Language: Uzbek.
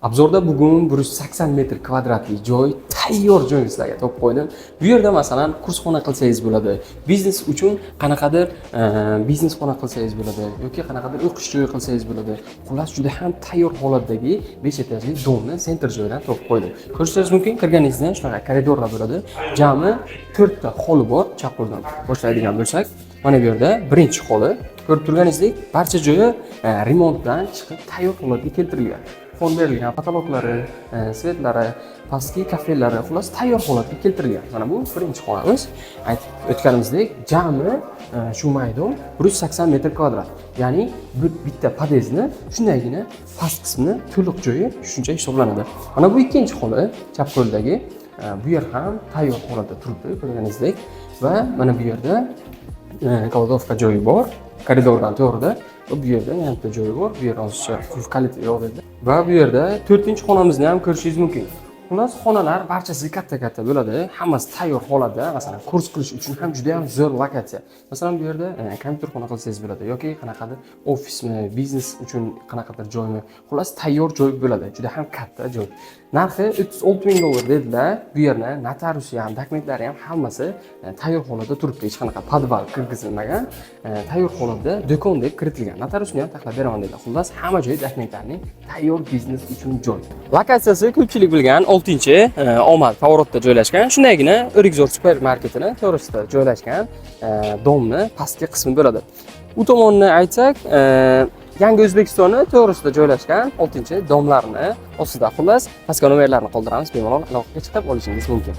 Obzorda bugun 180 metr kvadratli joy, tayyor joy sizlarga topib qo'ydim. Bu yerda masalan kursxona qilsangiz bo'ladi, biznes uchun qanaqadir biznesxona qilsangiz bo'ladi yoki qanaqadir o'qish joyi qilsangiz bo'ladi. Xullas juda ham tayyor holatdagi 5 etajli domni sentr joydan topib qo'ydim. Ko'rishingiz mumkin, kirganingizda shunaqa koridorlar bo'ladi. Jami 4 ta holi bor. Chap qo'ldan boshlaydigan bo'lsak, mana bu yerda birinchi holi. Ko'rib turganingizdek, barcha joyi remontdan chiqib tayyor holatga keltirilgan. Fon berilgan patologlari, svetlari, pastki kafelari, xullas tayyor holatga keltirilgan. Mana bu birinchi xonamiz. Aytib o'tganimizdek, jami shu maydon 180 metr kvadrat. Ya'ni bitta podyezdni shundagina past qismini to'liq joyi shuncha hisoblanadi. Mana bu ikkinchi xona, chap qo'ldagi. Bu yer ham tayyor holatda turibdi, ko'rganingizdek, va mana bu yerda kladovka joyi bor. Koridordan to'g'rida va bu yerda yana bitta joyi bor. Bu yer hozircha kalit yo'q edi. Va bu yerda 4-xonamizni ham ko'rishingiz mumkin. Xullas, xonalar barchasi katta-katta bo'ladi. Hammasi tayyor holatda, masalan, kurs qilish uchun ham juda ham zo'r lokatsiya. Masalan, bu yerda kompyuterxona qilsangiz bo'ladi yoki qanaqadir ofismi, biznes uchun qanaqadir joymi, xullas tayyor joy bo'ladi. Juda ham katta joy. Narxi $36,000 dedilar. Bu yerni notariusi ham, dokumentlari ham hammasi tayyor holatda turibdi. Hech qanaqa podval kirgizilmagan, tayyor holatda do'kon deb kiritilgan. Notariusni ham taxlab beraman dedilar. Xullas, hamma joy dokumentlarning tayyor biznes uchun joy. Lokatsiyasi ko'pchilik bilgan 6-Omad Pavorotda joylashgan. Shundagina O'rikzor supermarketini to'g'risida joylashgan domni pastki qismi bo'ladi. U tomonni aytsak, Yangi O'zbekistonni to'g'risida joylashgan 6-domlarni ostida. Xullas, pastga nomerlarni qoldiramiz, bemalol aloqaga chiqib olishingiz mumkin.